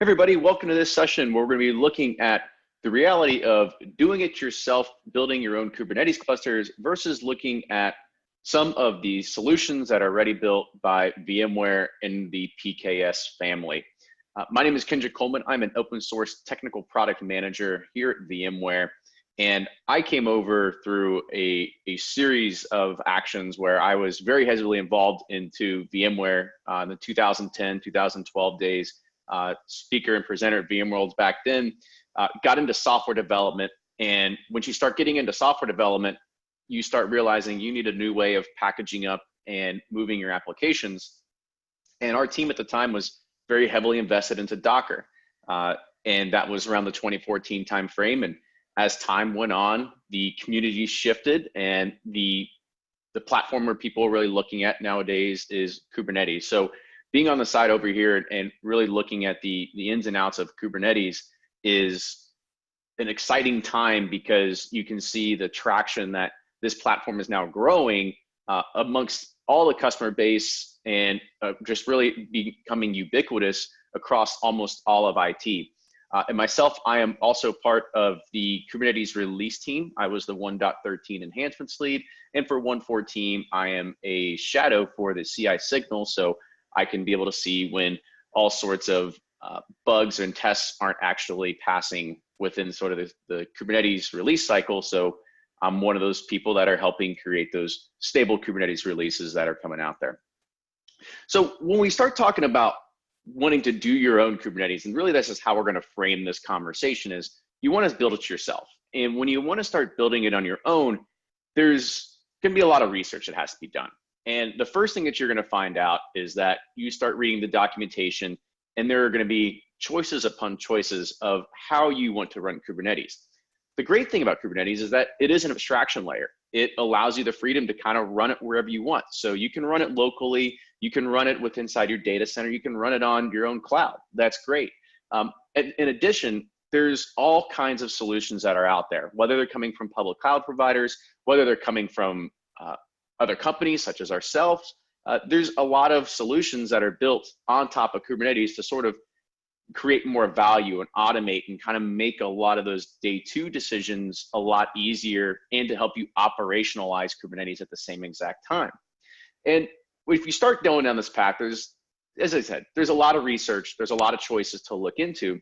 Everybody, welcome to this session where we're going to be looking at the reality of doing it yourself, building your own Kubernetes clusters versus looking at some of the solutions that are already built by VMware in the PKS family. My name is Kendrick Coleman. I'm an open source technical product manager here at VMware. And I came over through a series of actions where I was very heavily involved into VMware in the 2010, 2012 days. Speaker and presenter at VMworld back then, got into software development. And when you start getting into software development, you start realizing you need a new way of packaging up and moving your applications. And our team at the time was very heavily invested into Docker. And that was around the 2014 timeframe. And as time went on, the community shifted, and the platform where people are really looking at nowadays is Kubernetes. So being on the side over here and really looking at the ins and outs of Kubernetes is an exciting time, because you can see the traction that this platform is now growing amongst all the customer base, and just really becoming ubiquitous across almost all of IT. And myself, I am also part of the Kubernetes release team. I was the 1.13 enhancements lead, and for 1.14, I am a shadow for the CI signal, so I can be able to see when all sorts of bugs and tests aren't actually passing within sort of the Kubernetes release cycle. So I'm one of those people that are helping create those stable Kubernetes releases that are coming out there. So when we start talking about wanting to do your own Kubernetes, and really this is how we're going to frame this conversation, is you want to build it yourself. And when you want to start building it on your own, there's going to be a lot of research that has to be done. And the first thing that you're going to find out is that you start reading the documentation, and there are going to be choices upon choices of how you want to run Kubernetes. The great thing about Kubernetes is that it is an abstraction layer. It allows you the freedom to kind of run it wherever you want. So you can run it locally, you can run it with inside your data center, you can run it on your own cloud. That's great. In addition, there's all kinds of solutions that are out there, whether they're coming from public cloud providers, whether they're coming from other companies such as ourselves. There's a lot of solutions that are built on top of Kubernetes to sort of create more value and automate and kind of make a lot of those day two decisions a lot easier, and to help you operationalize Kubernetes at the same exact time. And if you start going down this path, there's, as I said, there's a lot of research, there's a lot of choices to look into.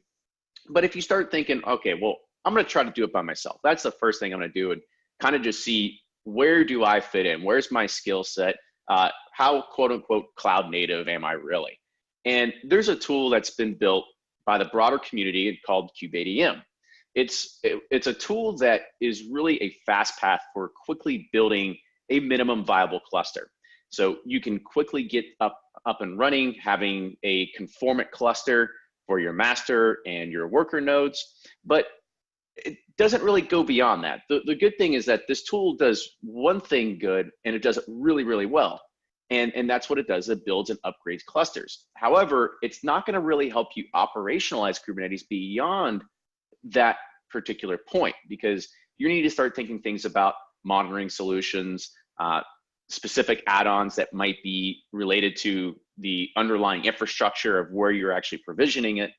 But if you start thinking, okay, well, I'm going to try to do it by myself, that's the first thing I'm going to do, and kind of just see, where do I fit in? Where's my skill set? How quote unquote cloud native am I really? And there's a tool that's been built by the broader community called KubeADM. It's a tool that is really a fast path for quickly building a minimum viable cluster. So you can quickly get up and running, having a conformant cluster for your master and your worker nodes, but it doesn't really go beyond that. The good thing is that this tool does one thing good, and it does it really, really well. And that's what it does. It builds and upgrades clusters. However, it's not going to really help you operationalize Kubernetes beyond that particular point, because you need to start thinking things about monitoring solutions, specific add-ons that might be related to the underlying infrastructure of where you're actually provisioning it.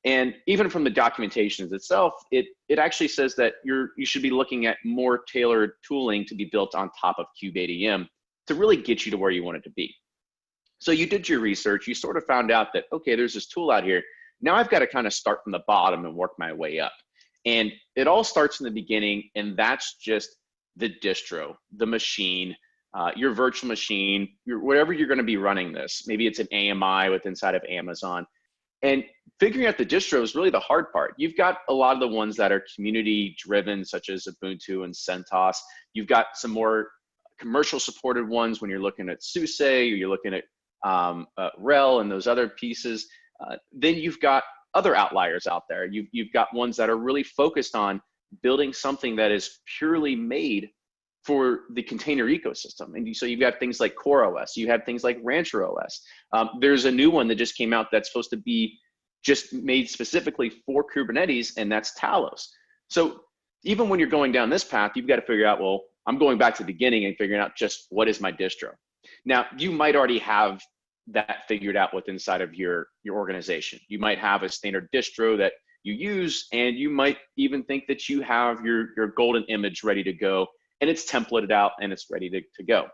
And even from the documentation itself, it actually says that you should be looking at more tailored tooling to be built on top of KubeADM to really get you to where you want it to be. So you did your research, you sort of found out that, okay, there's this tool out here. Now I've got to kind of start from the bottom and work my way up. And it all starts in the beginning, and that's just the distro, the machine, your virtual machine, whatever you're going to be running this. Maybe it's an AMI with inside of Amazon. And figuring out the distro is really the hard part. You've got a lot of the ones that are community driven, such as Ubuntu and CentOS. You've got some more commercial supported ones when you're looking at SUSE, or you're looking at RHEL and those other pieces. Then you've got other outliers out there. You've got ones that are really focused on building something that is purely made for the container ecosystem. And so you've got things like CoreOS, you have things like Rancher OS. There's a new one that just came out that's supposed to be just made specifically for Kubernetes, and that's Talos. So even when you're going down this path, you've got to figure out, well, I'm going back to the beginning and figuring out just what is my distro. Now, you might already have that figured out within inside of your organization. You might have a standard distro that you use, and you might even think that you have your golden image ready to go, and it's templated out and it's ready to go.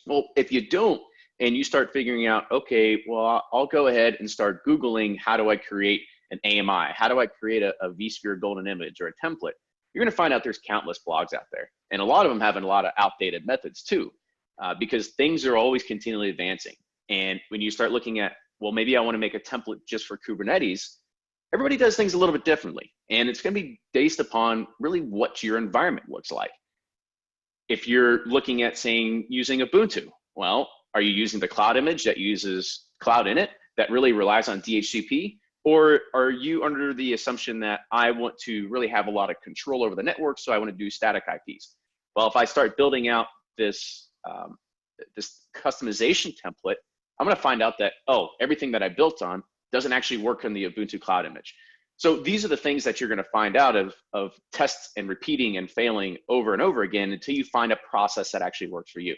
Well, if you don't, and you start figuring out, okay, well, I'll go ahead and start Googling, how do I create an AMI? How do I create a Vsphere golden image or a template? You're gonna find out there's countless blogs out there. And a lot of them have a lot of outdated methods too, because things are always continually advancing. And when you start looking at, well, maybe I wanna make a template just for Kubernetes, everybody does things a little bit differently. And it's gonna be based upon really what your environment looks like. If you're looking at saying using Ubuntu, well, are you using the cloud image that uses cloud in it that really relies on DHCP? Or are you under the assumption that I want to really have a lot of control over the network, so I want to do static IPs? Well, if I start building out this, this customization template, I'm going to find out that, oh, everything that I built on doesn't actually work in the Ubuntu cloud image. So these are the things that you're going to find out of tests and repeating and failing over and over again until you find a process that actually works for you.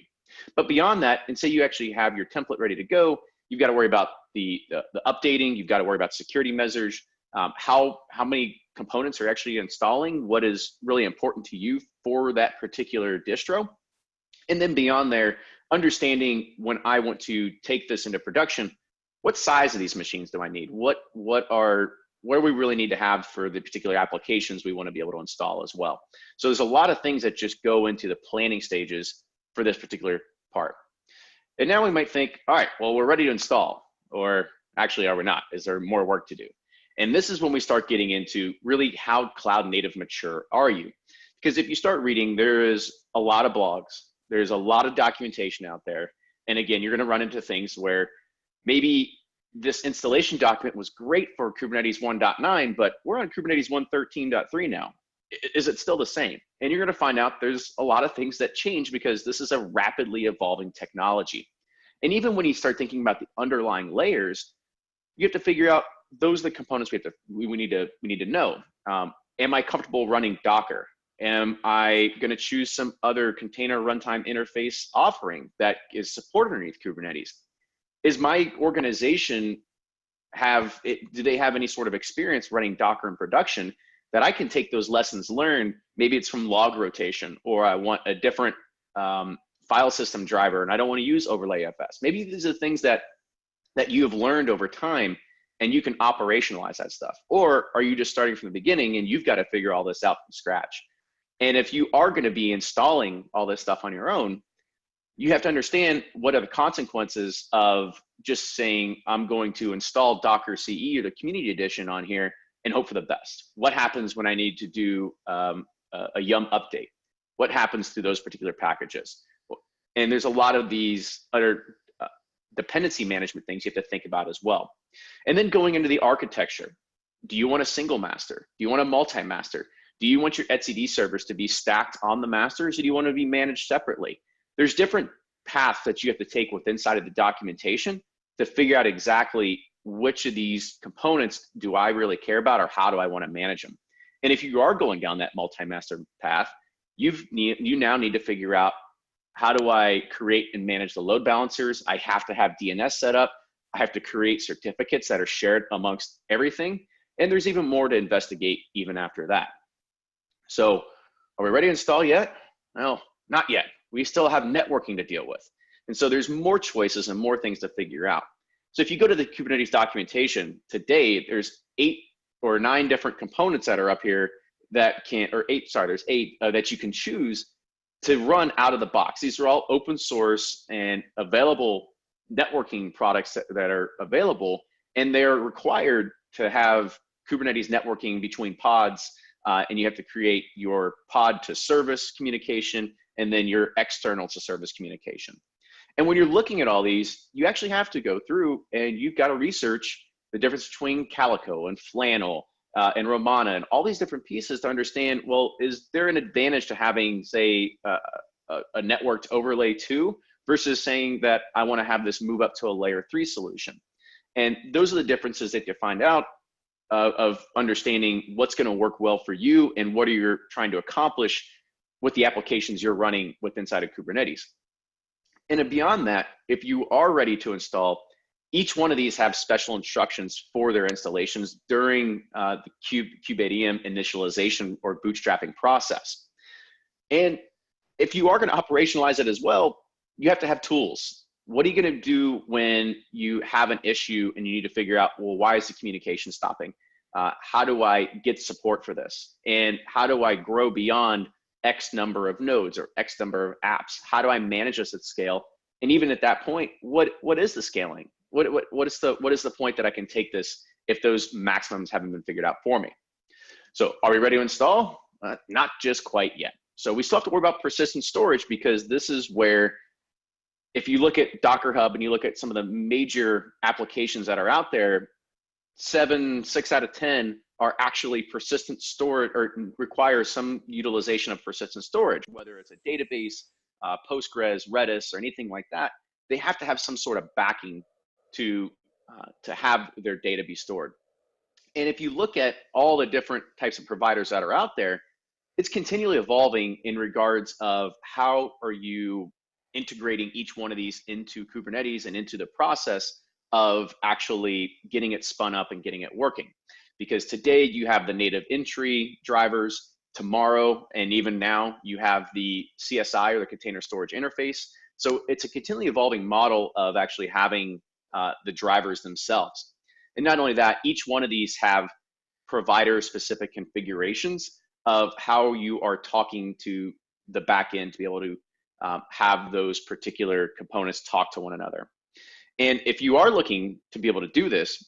But beyond that, and say you actually have your template ready to go, you've got to worry about the updating, you've got to worry about security measures, how many components are actually installing, what is really important to you for that particular distro. And then beyond there, understanding when I want to take this into production, what size of these machines do I need? What do we really need to have for the particular applications we want to be able to install as well? So there's a lot of things that just go into the planning stages for this particular part. And now we might think, all right, well, we're ready to install, or actually, are we not? Is there more work to do? And this is when we start getting into really how cloud native mature are you? Because if you start reading, there is a lot of blogs, there's a lot of documentation out there. And again, you're gonna run into things where maybe this installation document was great for Kubernetes 1.9, but we're on Kubernetes 1.13.3 now. Is it still the same? And you're going to find out there's a lot of things that change because this is a rapidly evolving technology. And even when you start thinking about the underlying layers, you have to figure out those are the components we need to know. Am I comfortable running Docker? Am I going to choose some other container runtime interface offering that is supported underneath Kubernetes? Is my organization do they have any sort of experience running Docker in production that I can take those lessons learned? Maybe it's from log rotation, or I want a different file system driver and I don't want to use overlay FS. Maybe these are things that you have learned over time and you can operationalize that stuff. Or are you just starting from the beginning and you've got to figure all this out from scratch? And if you are going to be installing all this stuff on your own, you have to understand what are the consequences of just saying, I'm going to install Docker CE or the community edition on here and hope for the best. What happens when I need to do a yum update? What happens to those particular packages? And there's a lot of these other dependency management things you have to think about as well. And then going into the architecture, do you want a single master? Do you want a multi-master? Do you want your etcd servers to be stacked on the masters, or do you want to be managed separately? There's different paths that you have to take with inside of the documentation to figure out exactly which of these components do I really care about, or how do I want to manage them. And if you are going down that multi-master path, you now need to figure out, how do I create and manage the load balancers? I have to have DNS set up. I have to create certificates that are shared amongst everything. And there's even more to investigate even after that. So are we ready to install yet? No, not yet. We still have networking to deal with. And so there's more choices and more things to figure out. So if you go to the Kubernetes documentation today, there's 8 or 9 different components that are up here that there's 8 that you can choose to run out of the box. These are all open source and available networking products that are available, and they're required to have Kubernetes networking between pods, and you have to create your pod to service communication and then your external to service communication. And when you're looking at all these, you actually have to go through and you've got to research the difference between Calico and Flannel and Romana and all these different pieces to understand, well, is there an advantage to having, say, a networked overlay 2 versus saying that I want to have this move up to a layer 3 solution? And those are the differences that you find out of understanding what's going to work well for you and what are you trying to accomplish with the applications you're running with inside of Kubernetes. And beyond that, if you are ready to install, each one of these have special instructions for their installations during the kubeadm initialization or bootstrapping process. And if you are going to operationalize it as well, you have to have tools. What are you going to do when you have an issue and you need to figure out, well, why is the communication stopping? How do I get support for this? And how do I grow beyond X number of nodes or X number of apps? How do I manage this at scale? And even at that point, what is the scaling? What is the point that I can take this if those maximums haven't been figured out for me? So are we ready to install? Not just quite yet. So we still have to worry about persistent storage, because this is where, if you look at Docker Hub and you look at some of the major applications that are out there, 6 out of 10 are actually persistent storage or require some utilization of persistent storage, whether it's a database, Postgres, Redis, or anything like that. They have to have some sort of backing to have their data be stored. And if you look at all the different types of providers that are out there, it's continually evolving in regards of how are you integrating each one of these into Kubernetes and into the process of actually getting it spun up and getting it working. Because today you have the native entry drivers, tomorrow and even now you have the CSI or the container storage interface. So it's a continually evolving model of actually having the drivers themselves. And not only that, each one of these have provider specific configurations of how you are talking to the back end to be able to have those particular components talk to one another. And if you are looking to be able to do this,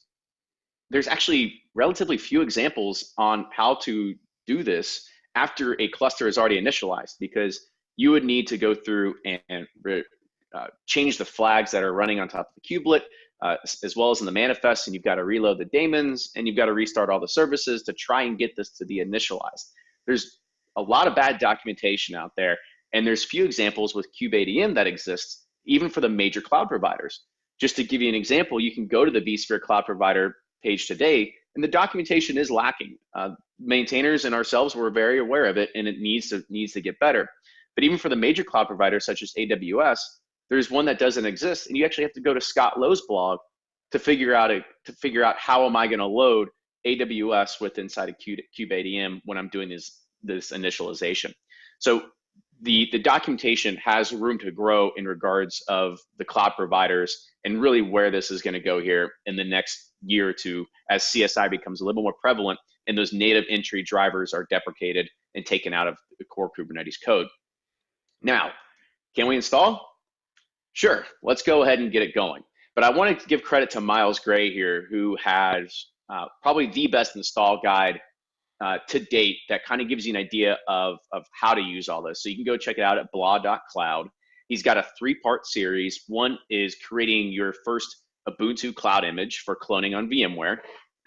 there's actually relatively few examples on how to do this after a cluster is already initialized, because you would need to go through and change the flags that are running on top of the kubelet, as well as in the manifest, and you've got to reload the daemons, and you've got to restart all the services to try and get this to be initialized. There's a lot of bad documentation out there, and there's few examples with kubeadm that exists, even for the major cloud providers. Just to give you an example, you can go to the Vsphere cloud provider page today, and the documentation is lacking. Maintainers and ourselves were very aware of it, and it needs to get better. But even for the major cloud providers such as AWS, there's one that doesn't exist, and you actually have to go to Scott Lowe's blog to figure out how am I going to load AWS with inside of kubeadm when I'm doing this initialization. So the documentation has room to grow in regards of the cloud providers and really where this is going to go here in the next year or two as CSI becomes a little more prevalent and those native entry drivers are deprecated and taken out of the core Kubernetes code. Now, can we install? Sure, let's go ahead and get it going. But I wanted to give credit to Miles Gray here, who has probably the best install guide to date that kind of gives you an idea of how to use all this. So you can go check it out at blah.cloud. He's got a 3-part series. One is creating your first Ubuntu cloud image for cloning on VMware.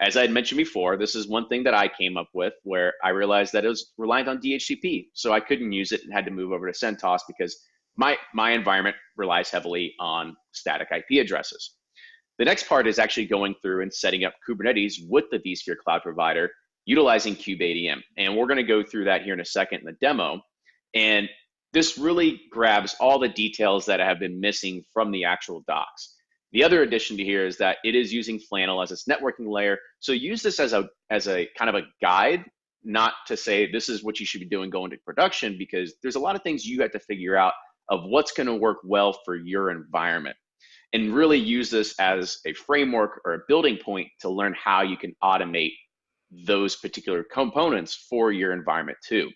As I had mentioned before, this is one thing that I came up with where I realized that it was reliant on DHCP. So I couldn't use it and had to move over to CentOS because my environment relies heavily on static IP addresses. The next part is actually going through and setting up Kubernetes with the Vsphere cloud provider utilizing kubeadm. And we're going to go through that here in a second in the demo. And this really grabs all the details that have been missing from the actual docs. The other addition to here is that it is using Flannel as its networking layer. So use this as a kind of a guide, not to say this is what you should be doing going to production, because there's a lot of things you have to figure out of what's going to work well for your environment. And really use this as a framework or a building point to learn how you can automate those particular components for your environment too.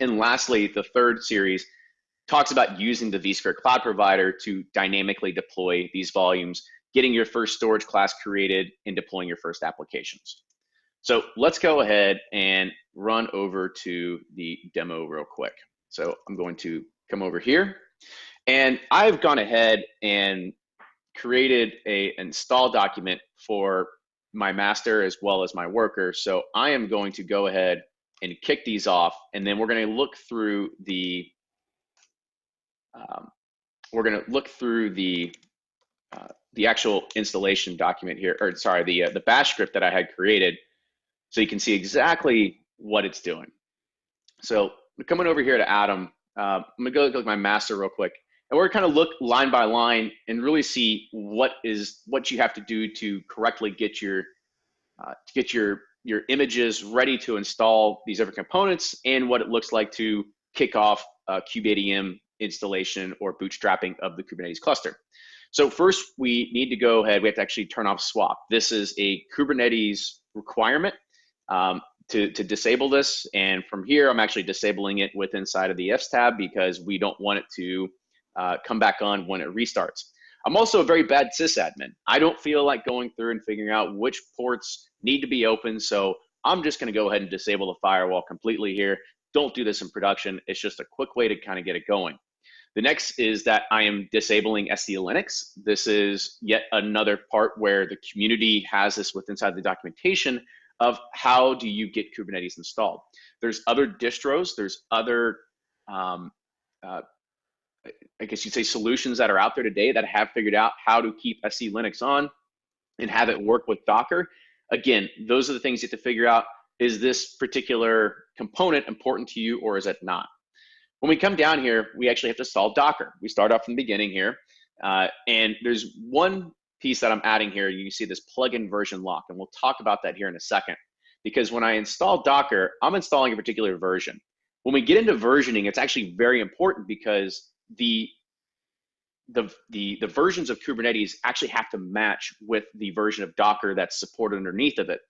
And lastly, the third series talks about using the Vsphere cloud provider to dynamically deploy these volumes, getting your first storage class created and deploying your first applications. So let's go ahead and run over to the demo real quick. So I'm going to come over here, and I've gone ahead and created an install document for my master as well as my worker. So I am going to go ahead and kick these off, and then we're going to look through the actual installation document here, or sorry, the bash script that I had created, so you can see exactly what it's doing. So coming over here to Atom, I'm gonna go look at my master real quick. And we're kind of look line by line and really see what you have to do to correctly get your images ready to install these different components, and what it looks like to kick off a kubeadm installation or bootstrapping of the Kubernetes cluster. So first, we need to go ahead. We have to actually turn off swap. This is a Kubernetes requirement to disable this. And from here, I'm actually disabling it with inside of the ifs tab because we don't want it to come back on when it restarts. I'm also a very bad sysadmin. I don't feel like going through and figuring out which ports need to be open. So I'm just going to go ahead and disable the firewall completely here. Don't do this in production. It's just a quick way to kind of get it going. The next is that I am disabling SE Linux. This is yet another part where the community has this with inside the documentation of how do you get Kubernetes installed. There's other distros, there's other, I guess you'd say, solutions that are out there today that have figured out how to keep SE Linux on and have it work with Docker. Again, those are the things you have to figure out. Is this particular component important to you, or is it not? When we come down here, we actually have to install Docker. We start off from the beginning here, and there's one piece that I'm adding here. You see this plugin version lock, and we'll talk about that here in a second. Because when I install Docker, I'm installing a particular version. When we get into versioning, it's actually very important because the versions of Kubernetes actually have to match with the version of Docker that's supported underneath of it.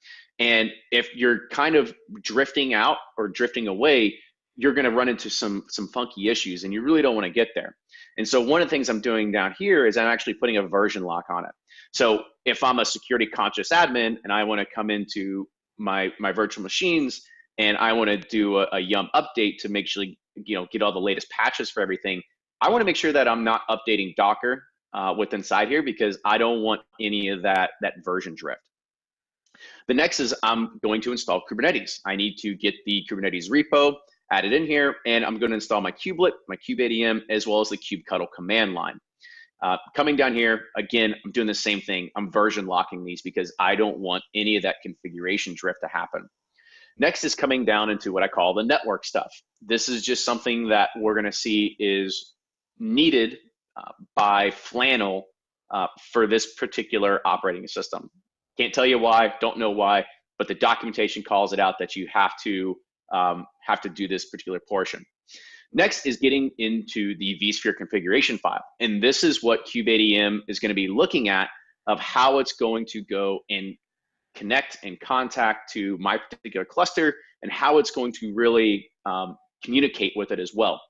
And if you're kind of drifting out or drifting away, you're going to run into some funky issues, and you really don't want to get there. And so one of the things I'm doing down here is I'm actually putting a version lock on it. So if I'm a security conscious admin and I want to come into my virtual machines and I want to do a yum update to make sure, get all the latest patches for everything, I want to make sure that I'm not updating Docker with inside here, because I don't want any of that version drift. The next is I'm going to install Kubernetes. I need to get the Kubernetes repo added in here, and I'm going to install my kubelet, my kubeadm, as well as the kubectl command line. Coming down here, again, I'm doing the same thing. I'm version locking these because I don't want any of that configuration drift to happen. Next is coming down into what I call the network stuff. This is just something that we're going to see is needed by Flannel for this particular operating system. Can't tell you why, don't know why, but the documentation calls it out that you have to do this particular portion. Next is getting into the Vsphere configuration file. And this is what kubeadm is going to be looking at, of how it's going to go and connect and contact to my particular cluster, and how it's going to really communicate with it as well.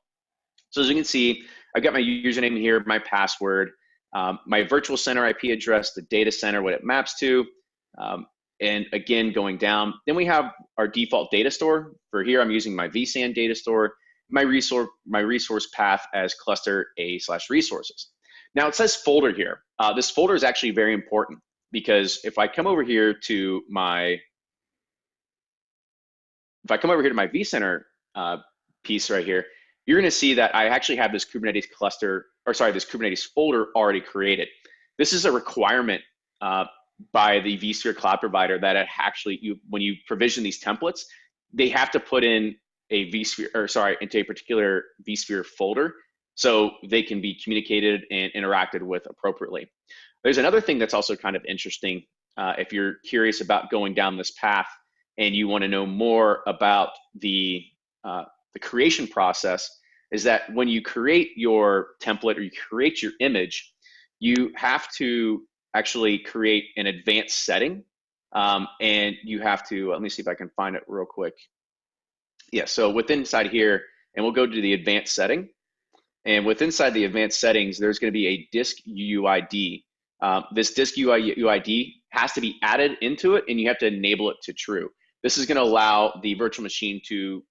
So as you can see, I've got my username here, my password, my virtual center IP address, the data center, what it maps to, and again, going down, then we have our default data store. For here, I'm using my vSAN data store, my resource path as cluster A/resources. Now it says folder here. This folder is actually very important, because if I come over here to my vCenter piece right here, you're going to see that I actually have this Kubernetes cluster, or sorry, this Kubernetes folder already created. This is a requirement by the vSphere cloud provider that it actually, when you provision these templates, they have to put in a vSphere, or sorry, into a particular vSphere folder, so they can be communicated and interacted with appropriately. There's another thing that's also kind of interesting if you're curious about going down this path and you want to know more about the creation process, is that when you create your template or you create your image, you have to actually create an advanced setting, and you have to, let me see if I can find it real quick. Yeah, so within inside here, and we'll go to the advanced setting, and within inside the advanced settings, there's going to be a disk UUID. This disk UUID has to be added into it, and you have to enable it to true. This is going to allow the virtual machine to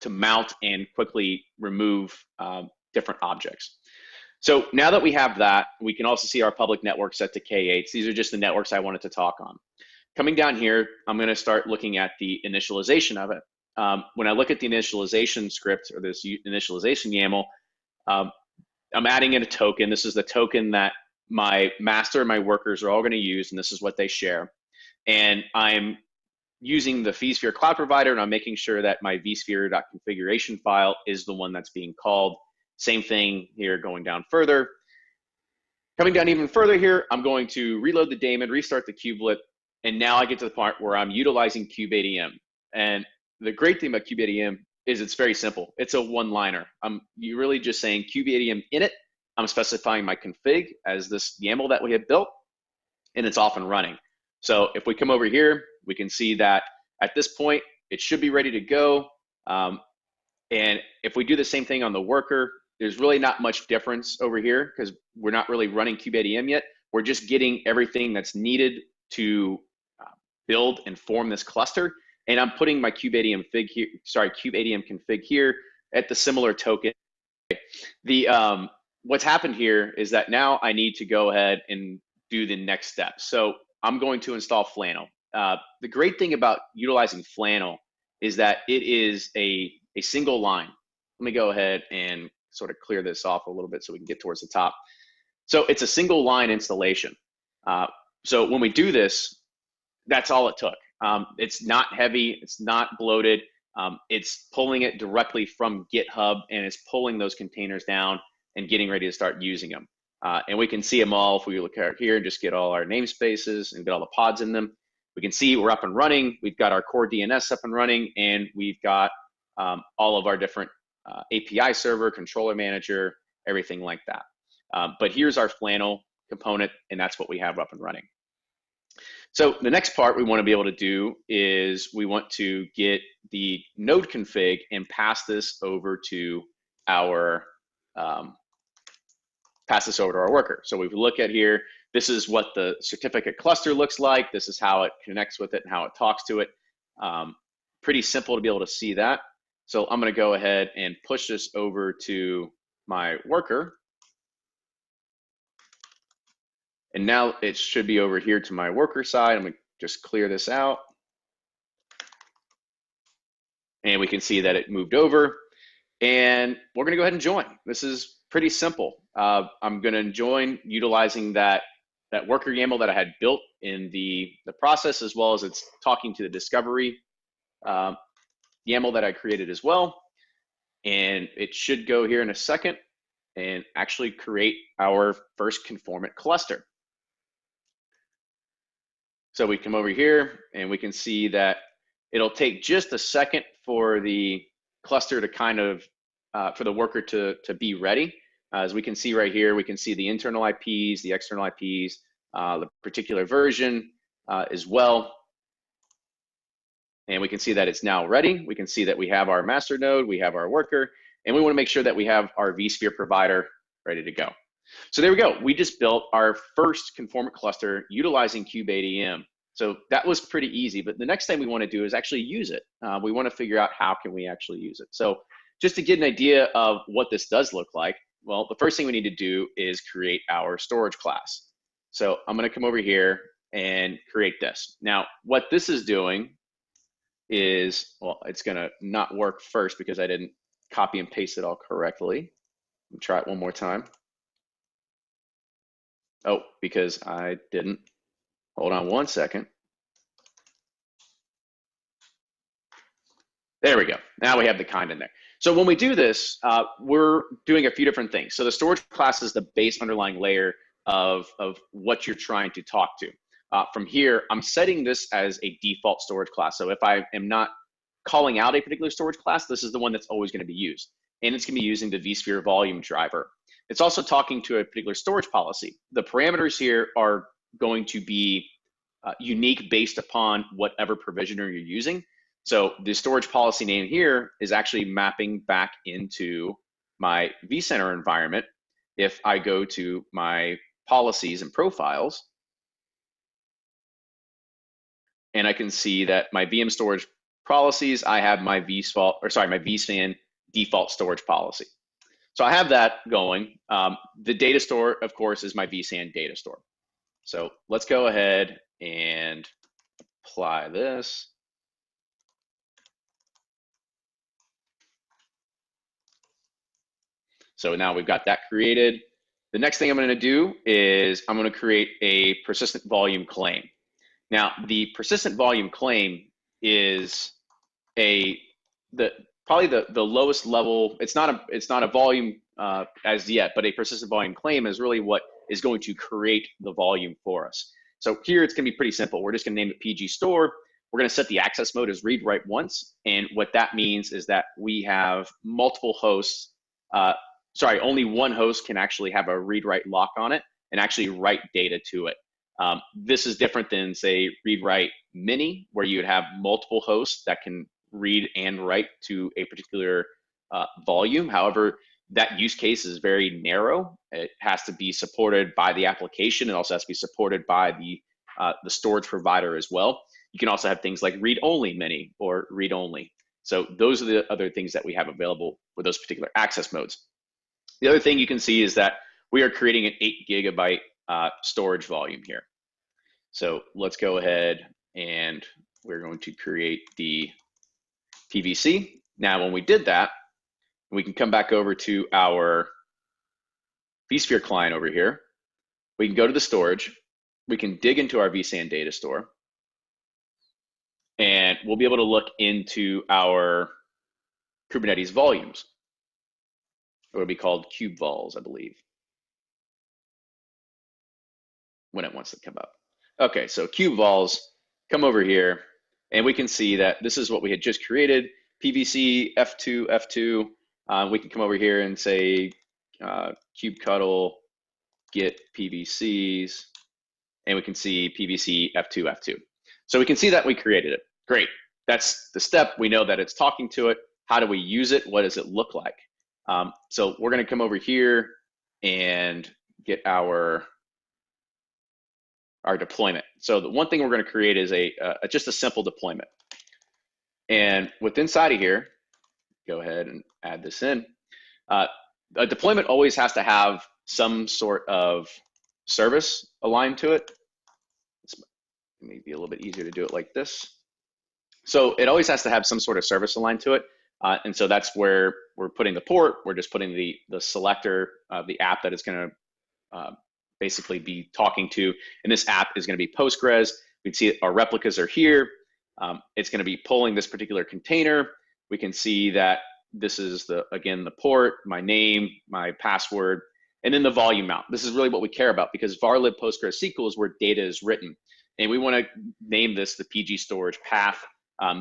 mount and quickly remove different objects. So now that we have that, we can also see our public network set to K8s. These are just the networks I wanted to talk on. Coming down here, I'm going to start looking at the initialization of it. When I look at the initialization script, or this initialization YAML, I'm adding in a token. This is the token that my master and my workers are all going to use, and this is what they share. And I'm using the vSphere cloud provider, and I'm making sure that my vSphere.configuration file is the one that's being called Same thing here going down further. Coming down even further here, I'm going to reload the daemon, restart the kubelet, and now I get to the part where I'm utilizing kubeadm. And the great thing about kubeadm is it's very simple. It's a one-liner. You're really just saying kubeadm init. I'm specifying my config as this YAML that we have built, and it's off and running. So if we come over here, we can see that at this point, it should be ready to go. And if we do the same thing on the worker, there's really not much difference over here because we're not really running kubeadm yet. We're just getting everything that's needed to build and form this cluster. And I'm putting my kubeadm config here at the similar token. What's happened here is that now I need to go ahead and do the next step. So I'm going to install Flannel. The great thing about utilizing Flannel is that it is a single line. Let me go ahead and sort of clear this off a little bit so we can get towards the top. So it's a single line installation. So when we do this, that's all it took. It's not heavy, it's not bloated. It's pulling it directly from GitHub, and it's pulling those containers down and getting ready to start using them. And we can see them all if we look at here and just get all our namespaces and get all the pods in them. We can see we're up and running. We've got our core DNS up and running, and we've got all of our different API server, controller manager, everything like that. But here's our Flannel component, and that's what we have up and running. So the next part we want to be able to do is we want to get the node config and pass this over to our worker. So we look at here, this is what the certificate cluster looks like. This is how it connects with it and how it talks to it. Pretty simple to be able to see that. So I'm going to go ahead and push this over to my worker. And now it should be over here to my worker side. I'm going to just clear this out. And we can see that it moved over. And we're going to go ahead and join. This is pretty simple. I'm going to join utilizing that worker YAML that I had built in the process, as well as it's talking to the discovery YAML that I created as well. And it should go here in a second and actually create our first conformant cluster. So we come over here and we can see that it'll take just a second for the cluster to kind of, for the worker to be ready. As we can see right here, we can see the internal IPs, the external IPs, the particular version as well. And we can see that it's now ready. We can see that we have our master node, we have our worker, and we want to make sure that we have our Vsphere provider ready to go. So there we go. We just built our first conformant cluster utilizing kubeadm. So that was pretty easy, but the next thing we want to do is actually use it. We want to figure out how can we actually use it. So just to get an idea of what this does look like, well, the first thing we need to do is create our storage class. So I'm going to come over here and create this. Now, what this is doing is, well, it's going to not work first because I didn't copy and paste it all correctly. Let me try it one more time. Oh, because I didn't. Hold on one second. There we go. Now we have the kind in there. So when we do this, we're doing a few different things. So the storage class is the base underlying layer of what you're trying to talk to. From here, I'm setting this as a default storage class. So if I am not calling out a particular storage class, this is the one that's always going to be used. And it's going to be using the Vsphere volume driver. It's also talking to a particular storage policy. The parameters here are going to be unique based upon whatever provisioner you're using. So the storage policy name here is actually mapping back into my vCenter environment. If I go to my policies and profiles, and I can see that my VM storage policies, I have my vSAN default storage policy. So I have that going. The data store, of course, is my vSAN data store. So let's go ahead and apply this. So now we've got that created. The next thing I'm going to do is I'm going to create a persistent volume claim. Now, the persistent volume claim is probably the lowest level. It's not a volume as yet, but a persistent volume claim is really what is going to create the volume for us. So here it's going to be pretty simple. We're just going to name it PG store. We're going to set the access mode as read write once. And what that means is that we have multiple hosts. Only one host can actually have a read write lock on it and actually write data to it. This is different than, say, read write mini, where you would have multiple hosts that can read and write to a particular volume. However, that use case is very narrow. It has to be supported by the application. It also has to be supported by the storage provider as well. You can also have things like read-only mini or read-only. So those are the other things that we have available for those particular access modes. The other thing you can see is that we are creating an 8 gigabyte storage volume here. So let's go ahead and we're going to create the PVC. Now, when we did that, we can come back over to our Vsphere client over here. We can go to the storage. We can dig into our vSAN data store. And we'll be able to look into our Kubernetes volumes. It would be called kube vols, I believe, when it wants to come up. Okay, so kube vols, come over here, and we can see that this is what we had just created, PVC F2, F2. We can come over here and say kubectl get PVCs, and we can see PVC F2, F2. So we can see that we created it. Great. That's the step. We know that it's talking to it. How do we use it? What does it look like? So we're going to come over here and get our deployment. So the one thing we're going to create is just a simple deployment. And with inside of here, go ahead and add this in. A deployment always has to have some sort of service aligned to it. This may be a little bit easier to do it like this. So it always has to have some sort of service aligned to it. And so that's where we're putting the port. We're just putting the selector of the app that it's going to basically be talking to. And this app is going to be Postgres. We can see our replicas are here. It's going to be pulling this particular container. We can see that this is again the port, my name, my password, and then the volume mount. This is really what we care about because varlib PostgreSQL is where data is written. And we want to name this the PG storage path.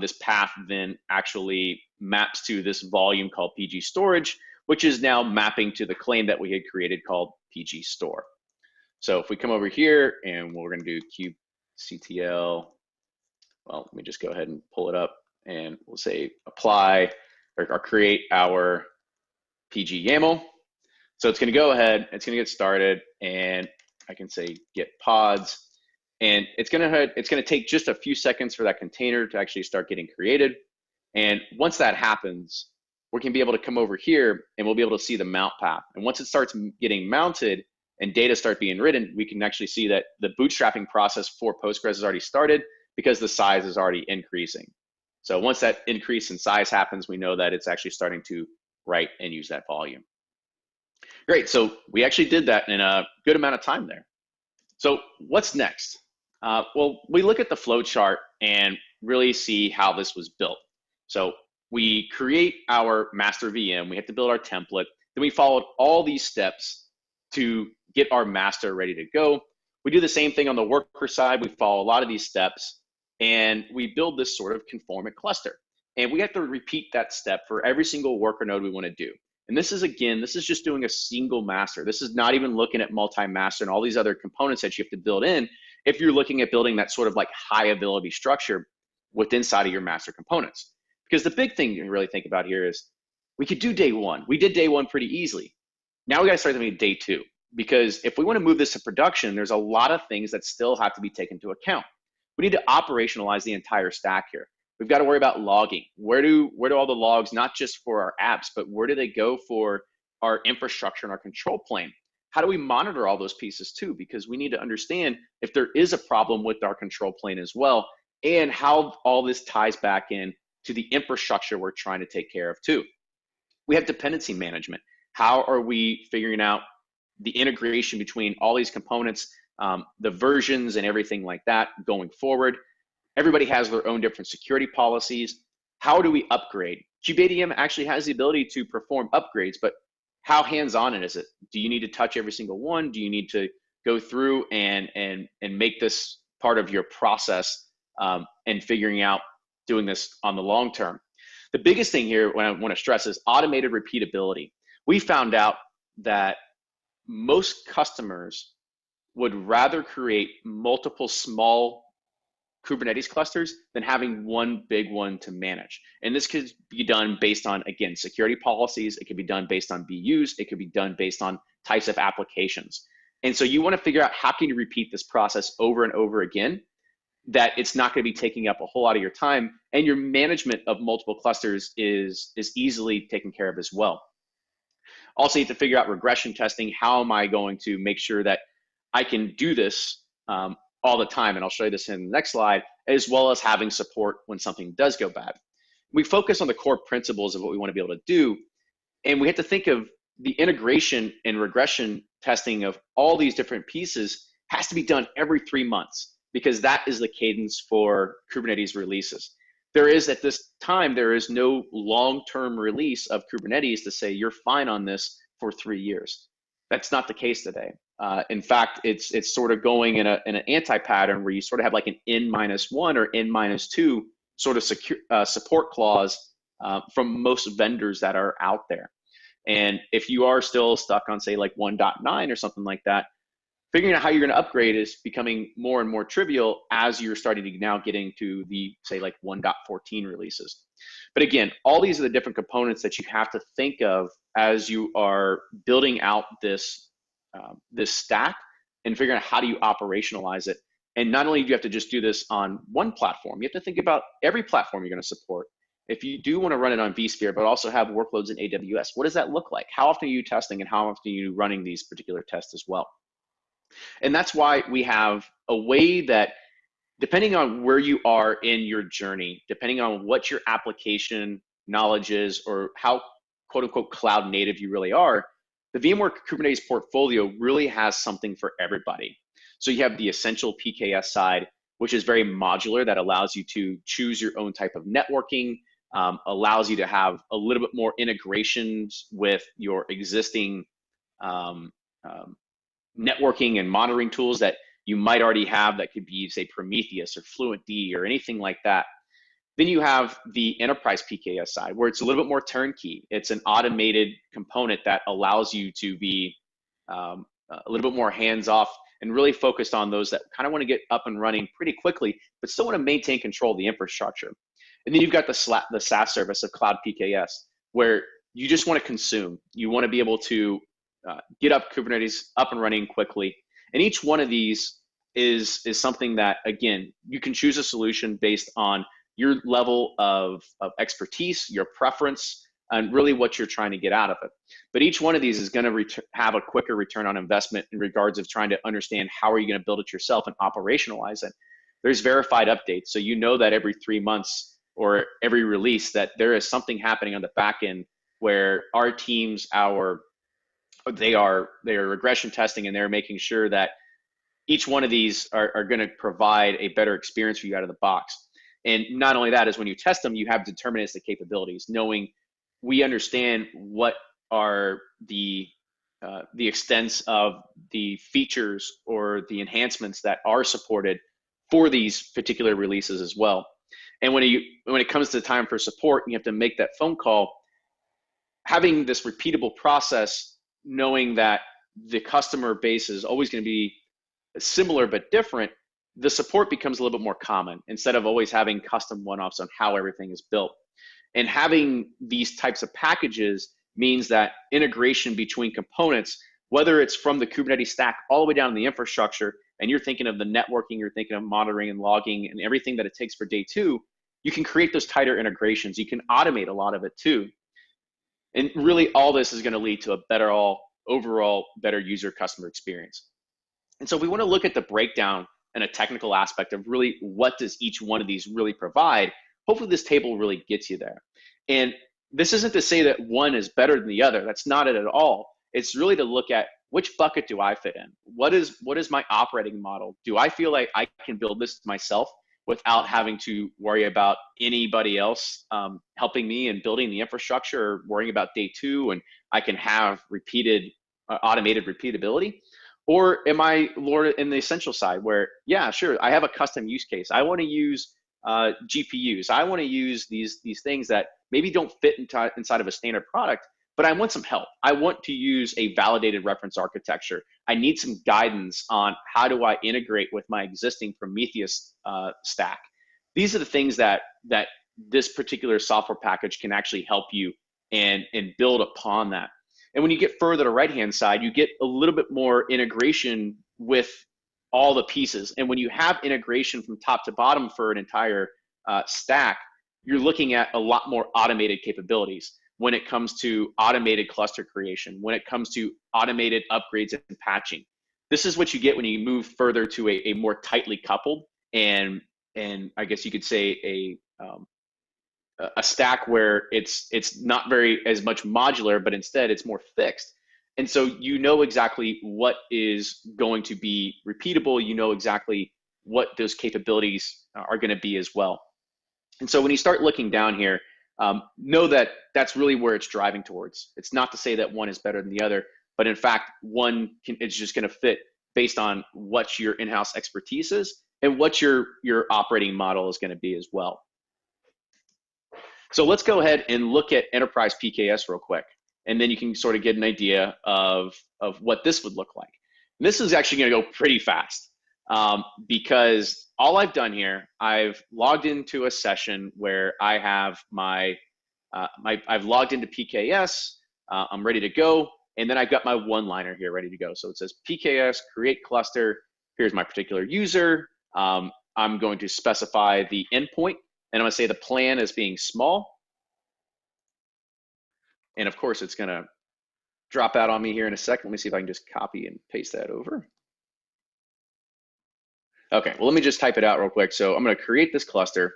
This path then actually maps to this volume called PG storage, which is now mapping to the claim that we had created called PG store. So if we come over here and we're going to do kubectl, well, let me just go ahead and pull it up and we'll say apply or create our PG YAML. So it's going to go ahead, it's going to get started, and I can say get pods. And it's going to take just a few seconds for that container to actually start getting created. And once that happens, we can be able to come over here and we'll be able to see the mount path. And once it starts getting mounted and data start being written, we can actually see that the bootstrapping process for Postgres has already started because the size is already increasing. So once that increase in size happens, we know that it's actually starting to write and use that volume. Great, so we actually did that in a good amount of time there. So what's next? Well, we look at the flow chart and really see how this was built. So we create our master VM, we have to build our template, then we followed all these steps to get our master ready to go. We do the same thing on the worker side. We follow a lot of these steps and we build this sort of conformant cluster. And we have to repeat that step for every single worker node we want to do. And this is just doing a single master. This is not even looking at multi-master and all these other components that you have to build in if you're looking at building that sort of like high availability structure within inside of your master components. Because the big thing you really think about here is we could do day one. We did day one pretty easily. Now we got to start thinking day two, because if we want to move this to production, there's a lot of things that still have to be taken into account. We need to operationalize the entire stack here. We've got to worry about logging. Where do all the logs, not just for our apps, but where do they go for our infrastructure and our control plane? How do we monitor all those pieces too? Because we need to understand if there is a problem with our control plane as well, and how all this ties back in to the infrastructure we're trying to take care of too. We have dependency management. How are we figuring out the integration between all these components, the versions and everything like that going forward? Everybody has their own different security policies. How do we upgrade? KubeADM actually has the ability to perform upgrades, but how hands-on is it? Do you need to touch every single one? Do you need to go through and make this part of your process, and figuring out doing this on the long term? The biggest thing here, what I want to stress, is automated repeatability. We found out that most customers would rather create multiple small Kubernetes clusters than having one big one to manage. And this could be done based on, again, security policies. It could be done based on BUs. It could be done based on types of applications. And so you want to figure out how can you repeat this process over and over again, that it's not going to be taking up a whole lot of your time, and your management of multiple clusters is easily taken care of as well. Also, you have to figure out regression testing. How am I going to make sure that I can do this all the time? And I'll show you this in the next slide, as well as having support when something does go bad. We focus on the core principles of what we want to be able to do, and we have to think of the integration and regression testing of all these different pieces has to be done every 3 months, because that is the cadence for Kubernetes releases. There is, at this time, there is no long-term release of Kubernetes to say you're fine on this for 3 years. That's not the case today. In fact, it's sort of going in an anti-pattern where you sort of have like an N-1 or N-2 sort of support clause from most vendors that are out there. And if you are still stuck on, say, like 1.9 or something like that, figuring out how you're going to upgrade is becoming more and more trivial as you're starting to now getting to the, say, like 1.14 releases. But again, all these are the different components that you have to think of as you are building out this stack and figuring out how do you operationalize it. And not only do you have to just do this on one platform, you have to think about every platform you're going to support. If you do want to run it on Vsphere, but also have workloads in AWS, what does that look like? How often are you testing, and how often are you running these particular tests as well? And that's why we have a way that, depending on where you are in your journey, depending on what your application knowledge is, or how quote unquote cloud native you really are, the VMware Kubernetes portfolio really has something for everybody. So you have the essential PKS side, which is very modular, that allows you to choose your own type of networking, allows you to have a little bit more integrations with your existing networking and monitoring tools that you might already have, that could be, say, Prometheus or FluentD or anything like that. Then you have the enterprise PKS side, where it's a little bit more turnkey. It's an automated component that allows you to be a little bit more hands-off and really focused on those that kind of want to get up and running pretty quickly, but still want to maintain control of the infrastructure. And then you've got the SaaS service of Cloud PKS, where you just want to consume. You want to be able to get up Kubernetes up and running quickly. And each one of these is something that, again, you can choose a solution based on your level of expertise, your preference, and really what you're trying to get out of it. But each one of these is going to have a quicker return on investment in regards of trying to understand how are you going to build it yourself and operationalize it. There's verified updates, so you know that every 3 months or every release that there is something happening on the back end where our teams, they are regression testing, and they're making sure that each one of these are going to provide a better experience for you out of the box. And not only that, is when you test them, you have deterministic capabilities, knowing we understand what are the extents of the features or the enhancements that are supported for these particular releases as well. And when it comes to time for support, you have to make that phone call. Having this repeatable process, knowing that the customer base is always going to be similar but different, the support becomes a little bit more common instead of always having custom one-offs on how everything is built. And having these types of packages means that integration between components, whether it's from the Kubernetes stack all the way down to the infrastructure, and you're thinking of the networking, you're thinking of monitoring and logging and everything that it takes for day two, you can create those tighter integrations. You can automate a lot of it too. And really all this is going to lead to a overall better user customer experience. And so we want to look at the breakdown and a technical aspect of really what does each one of these really provide. Hopefully this table really gets you there. And this isn't to say that one is better than the other. That's not it at all. It's really to look at which bucket do I fit in? What is my operating model? Do I feel like I can build this myself without having to worry about anybody else helping me in building the infrastructure or worrying about day two, and I can have automated repeatability? Or am I more in the essential side where, yeah, sure, I have a custom use case. I want to use GPUs. I want to use these things that maybe don't fit inside of a standard product, but I want some help. I want to use a validated reference architecture. I need some guidance on how do I integrate with my existing Prometheus stack. These are the things that this particular software package can actually help you and build upon that. And when you get further to the right-hand side, you get a little bit more integration with all the pieces. And when you have integration from top to bottom for an entire stack, you're looking at a lot more automated capabilities when it comes to automated cluster creation, when it comes to automated upgrades and patching. This is what you get when you move further to a more tightly coupled and I guess you could say a stack where it's not very as much modular, but instead it's more fixed. And so you know exactly what is going to be repeatable. You know exactly what those capabilities are going to be as well. And so when you start looking down here, know that that's really where it's driving towards. It's not to say that one is better than the other, but in fact, it's just going to fit based on what your in-house expertise is and what your operating model is going to be as well. So let's go ahead and look at Enterprise PKS real quick, and then you can sort of get an idea of what this would look like. And this is actually going to go pretty fast because all I've done here, I've logged into a session where I have I've logged into PKS, I'm ready to go, and then I've got my one-liner here ready to go. So it says PKS Create Cluster. Here's my particular user. I'm going to specify the endpoint, and I'm going to say the plan as being small. And of course, it's going to drop out on me here in a second. Let me see if I can just copy and paste that over. Okay, well, let me just type it out real quick. So I'm going to create this cluster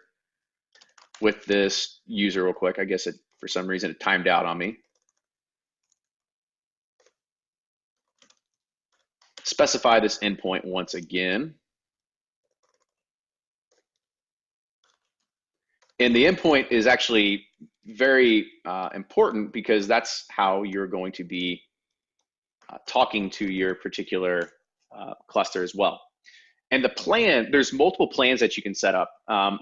with this user real quick. I guess for some reason it timed out on me. Specify this endpoint once again. And the endpoint is actually very important because that's how you're going to be talking to your particular cluster as well. And the plan, there's multiple plans that you can set up.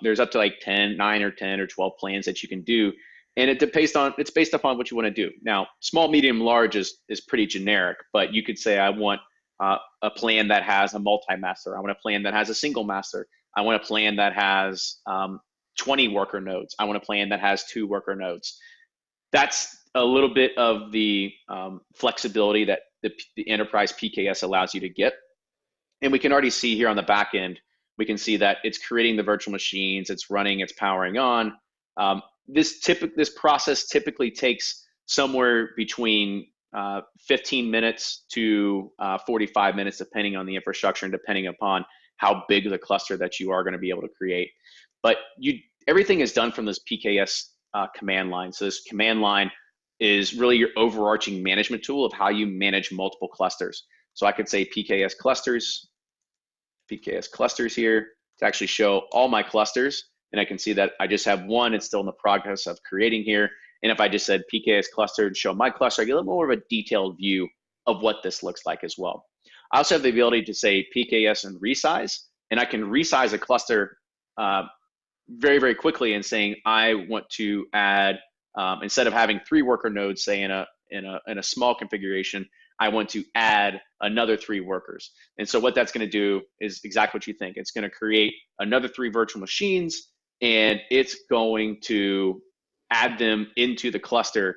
There's up to like 9 or 10 or 12 plans that you can do. And it's based upon what you want to do. Now, small, medium, large is pretty generic, but you could say I want a plan that has a multi-master. I want a plan that has a single master. I want a plan that has 20 worker nodes. I want a plan that has 2 worker nodes. That's a little bit of the flexibility that the Enterprise PKS allows you to get. And we can already see here on the back end, we can see that it's creating the virtual machines, it's running, it's powering on. This process typically takes somewhere between 15 minutes to 45 minutes, depending on the infrastructure and depending upon how big the cluster that you are going to be able to create. But everything is done from this PKS command line. So this command line is really your overarching management tool of how you manage multiple clusters. So I could say PKS clusters here to actually show all my clusters. And I can see that I just have one. It's still in the progress of creating here. And if I just said PKS cluster and show my cluster, I get a little more of a detailed view of what this looks like as well. I also have the ability to say PKS and resize, and I can resize a cluster very, very quickly and saying I want to add, instead of having 3 worker nodes, say in a small configuration, I want to add another 3 workers. And so what that's going to do is exactly what you think. It's going to create another 3 virtual machines, and it's going to add them into the cluster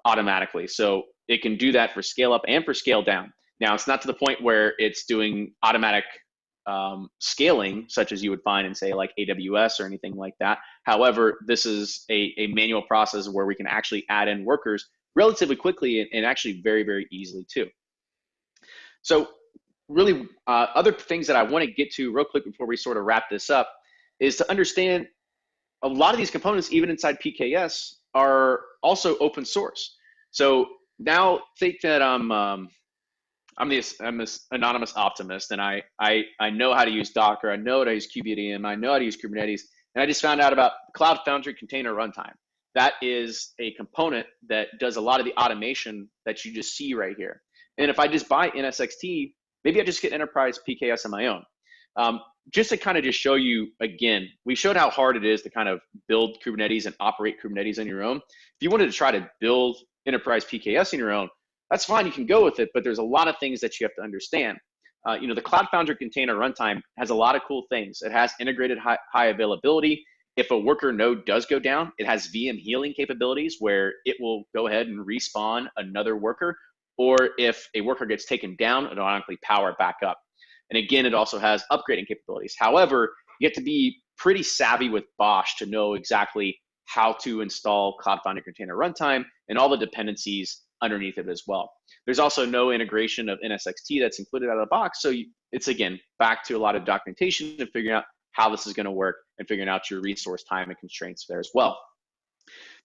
automatically. So it can do that for scale up and for scale down. Now, it's not to the point where it's doing automatic scaling, such as you would find in, say, like AWS or anything like that. However, this is a manual process where we can actually add in workers relatively quickly and actually very, very easily too. So really other things that I want to get to real quick before we sort of wrap this up is to understand a lot of these components, even inside PKS, are also open source. So now think that I'm this anonymous optimist, and I know how to use Docker. I know how to use KubeADM. I know how to use Kubernetes, and I just found out about Cloud Foundry Container Runtime. That is a component that does a lot of the automation that you just see right here. And if I just buy Nsx T, maybe I just get Enterprise PKS on my own. Just to kind of just show you again, we showed how hard it is to kind of build Kubernetes and operate Kubernetes on your own. If you wanted to try to build Enterprise PKS on your own, that's fine, you can go with it, but there's a lot of things that you have to understand. The Cloud Foundry Container Runtime has a lot of cool things. It has integrated high availability. If a worker node does go down, it has VM healing capabilities where it will go ahead and respawn another worker, or if a worker gets taken down, it'll automatically power back up. And again, it also has upgrading capabilities. However, you have to be pretty savvy with BOSH to know exactly how to install Cloud Foundry Container Runtime and all the dependencies underneath it as well. There's also no integration of Nsx T that's included out of the box. So it's, again, back to a lot of documentation and figuring out how this is going to work and figuring out your resource time and constraints there as well.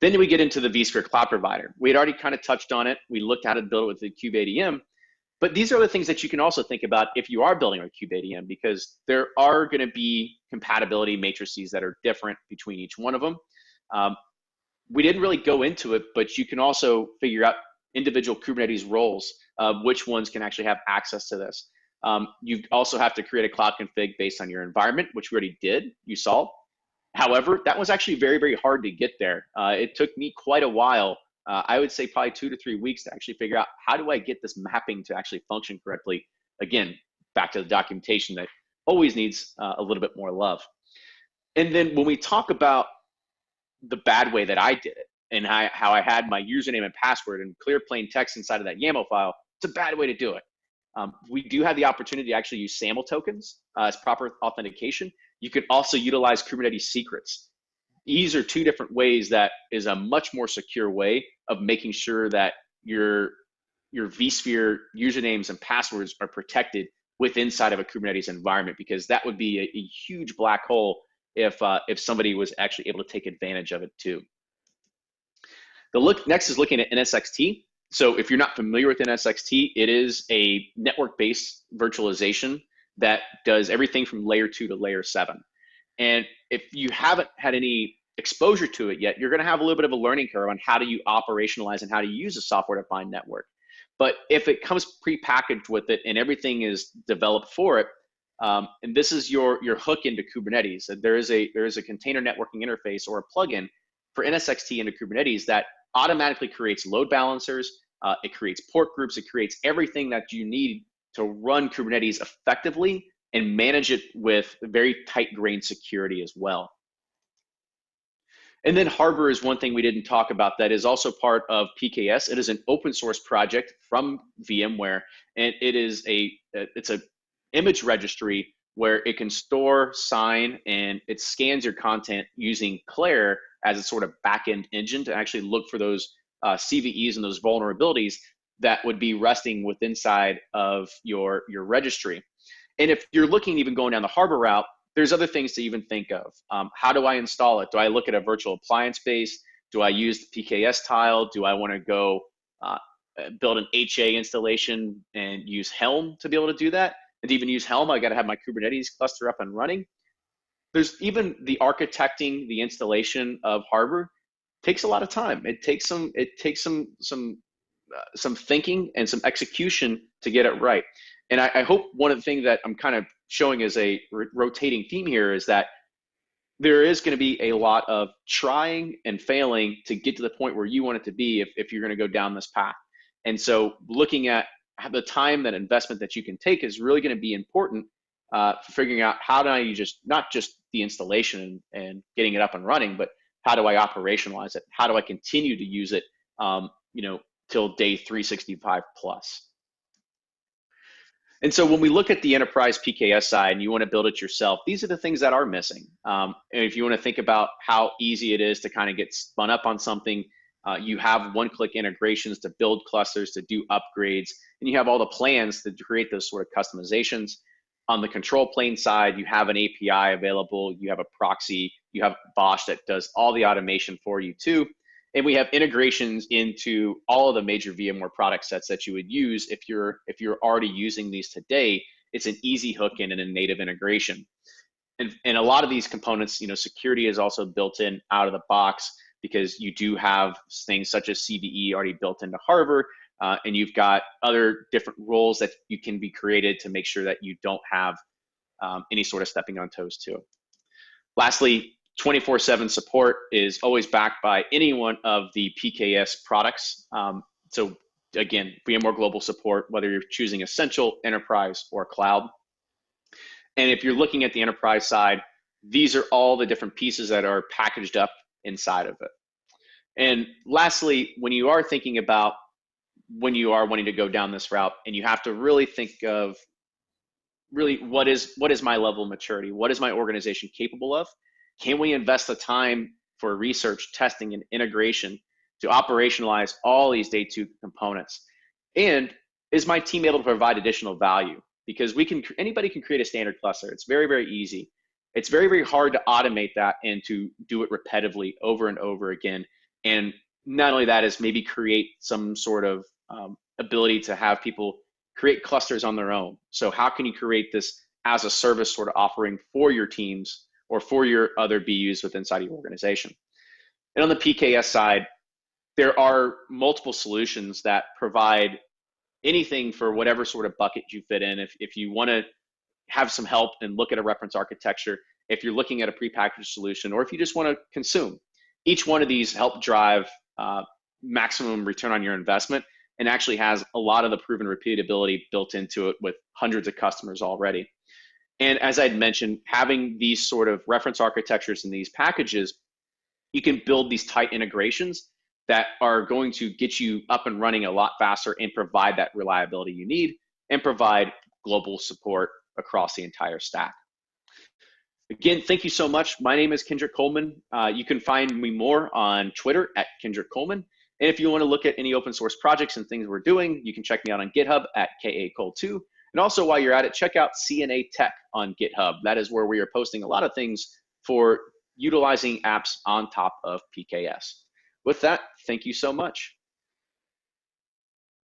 Then we get into the Vsphere Cloud Provider. We had already kind of touched on it. We looked at how to build it with the KubeADM. But these are the things that you can also think about if you are building with KubeADM, because there are going to be compatibility matrices that are different between each one of them. We didn't really go into it, but you can also figure out individual Kubernetes roles of which ones can actually have access to this. You also have to create a cloud config based on your environment, which we already did, you saw. However, that was actually very, very hard to get there. It took me quite a while, I would say probably 2 to 3 weeks to actually figure out how do I get this mapping to actually function correctly. Again, back to the documentation that always needs a little bit more love. And then when we talk about the bad way that I did it and how I had my username and password in clear plain text inside of that YAML file, it's a bad way to do it. We do have the opportunity to actually use SAML tokens as proper authentication. You could also utilize Kubernetes Secrets. These are 2 different ways that is a much more secure way of making sure that your vSphere usernames and passwords are protected inside of a Kubernetes environment, because that would be a huge black hole if somebody was actually able to take advantage of it too. Next is looking at Nsx T. So if you're not familiar with Nsx T, it is a network-based virtualization that does everything from layer 2 to layer 7. And if you haven't had any exposure to it yet, you're going to have a little bit of a learning curve on how do you operationalize and how to use a software-defined network. But if it comes pre-packaged with it and everything is developed for it, and this is your hook into Kubernetes, there is a container networking interface or a plugin for Nsx T into Kubernetes that automatically creates load balancers, it creates port groups, it creates everything that you need to run Kubernetes effectively and manage it with very tight-grained security as well. And then Harbor is one thing we didn't talk about that is also part of PKS. It is an open source project from VMware, and it's an image registry where it can store, sign, and it scans your content using Claire as a sort of backend engine to actually look for those CVEs and those vulnerabilities that would be resting within inside of your registry. And if you're looking even going down the Harbor route, there's other things to even think of. How do I install it? Do I look at a virtual appliance base? Do I use the PKS tile? Do I want to go build an HA installation and use Helm to be able to do that? And to even use Helm, I got to have my Kubernetes cluster up and running. There's even the architecting, the installation of Harbor takes a lot of time. It takes some thinking and some execution to get it right. And I hope one of the things that I'm kind of showing as a rotating theme here is that there is going to be a lot of trying and failing to get to the point where you want it to be if you're going to go down this path. And so looking at the time, that investment that you can take is really going to be important for figuring out how do I not just the installation and getting it up and running, but how do I operationalize it? How do I continue to use it, till day 365 plus? And so when we look at the enterprise PKS side and you want to build it yourself, these are the things that are missing. And if you want to think about how easy it is to kind of get spun up on something, you have one-click integrations to build clusters, to do upgrades, and you have all the plans to create those sort of customizations. On the control plane side, you have an API available, you have a proxy, you have BOSH that does all the automation for you too. And we have integrations into all of the major VMware product sets that you would use if you're already using these today. It's an easy hook in and a native integration. And a lot of these components, security is also built in out of the box, because you do have things such as CVE already built into Harbor, and you've got other different roles that you can be created to make sure that you don't have any sort of stepping on toes too. Lastly, 24/7 support is always backed by any one of the PKS products. So again, VMware Global Support, whether you're choosing Essential, Enterprise, or Cloud. And if you're looking at the enterprise side, these are all the different pieces that are packaged up inside of it. And lastly, when you are thinking about when you are wanting to go down this route, and you have to really think of really what is my level of maturity? What is my organization capable of? Can we invest the time for research, testing, and integration to operationalize all these day two components? And is my team able to provide additional value? Because anybody can create a standard cluster. It's very, very easy. It's very, very hard to automate that and to do it repetitively over and over again. And not only that, is maybe create some sort of ability to have people create clusters on their own. So how can you create this as a service sort of offering for your teams or for your other BUs within inside your organization? And on the PKS side, there are multiple solutions that provide anything for whatever sort of bucket you fit in. If you want to have some help and look at a reference architecture, if you're looking at a prepackaged solution, or if you just want to consume, each one of these help drive maximum return on your investment, and actually has a lot of the proven repeatability built into it with hundreds of customers already. And as I'd mentioned, having these sort of reference architectures and these packages, you can build these tight integrations that are going to get you up and running a lot faster and provide that reliability you need, and provide global support across the entire stack. Again, thank you so much. My name is Kendrick Coleman. You can find me more on Twitter at Kendrick Coleman. And if you want to look at any open source projects and things we're doing, you can check me out on GitHub at KACole2. And also, while you're at it, check out CNA Tech on GitHub. That is where we are posting a lot of things for utilizing apps on top of PKS. With that, thank you so much.